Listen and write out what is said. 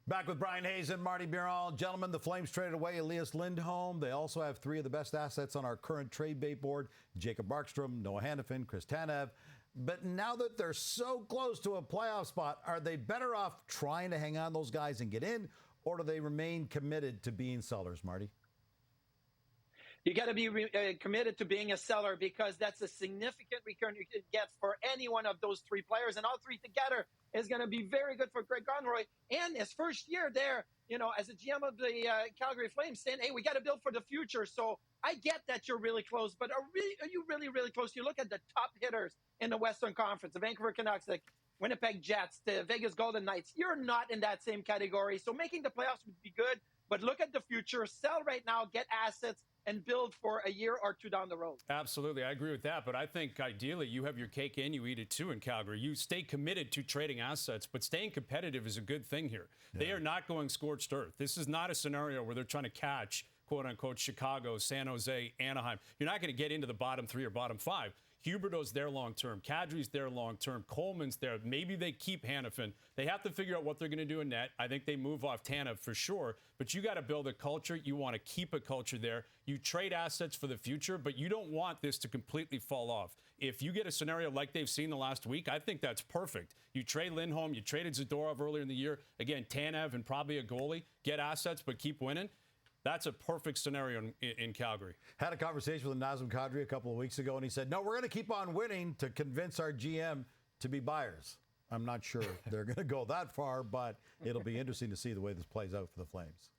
Back with Brian Hayes and Martin Biron. Gentlemen, the Flames traded away Elias Lindholm. They also have three of the best assets on our current trade bait board: Jacob Markstrom, Noah Hanifin, Chris Tanev. But now that they're so close to a playoff spot, are they better off trying to hang on those guys and get in, or do they remain committed to being sellers, Marty? You got to be committed to being a seller, because that's a significant return you can get for any one of those three players. And all three together is going to be very good for Greg Conroy. And his first year there, as a GM of the Calgary Flames, saying, hey, we got to build for the future. So I get that you're really close, but are you really, really close? You look at the top hitters in the Western Conference, the Vancouver Canucks, the Winnipeg Jets, the Vegas Golden Knights. You're not in that same category. So making the playoffs would be good, but look at the future. Sell right now, get assets, and build for a year or two down the road. Absolutely. I agree with that. But I think ideally you have your cake and you eat it too in Calgary. You stay committed to trading assets, but staying competitive is a good thing here. Yeah. They are not going scorched earth. This is not a scenario where they're trying to catch, quote unquote, Chicago, San Jose, Anaheim. You're not going to get into the bottom three or bottom five. Huberdeau's there long-term. Kadri's there long-term. Coleman's there. Maybe they keep Hanifin. They have to figure out what they're going to do in net. I think they move off Tanev for sure. But you got to build a culture. You want to keep a culture there. You trade assets for the future, but you don't want this to completely fall off. If you get a scenario like they've seen the last week, I think that's perfect. You trade Lindholm. You traded Zadorov earlier in the year. Again, Tanev and probably a goalie. Get assets, but keep winning. That's a perfect scenario in Calgary. Had a conversation with Nazem Kadri a couple of weeks ago, and he said, no, we're going to keep on winning to convince our GM to be buyers. I'm not sure they're going to go that far, but it'll be interesting to see the way this plays out for the Flames.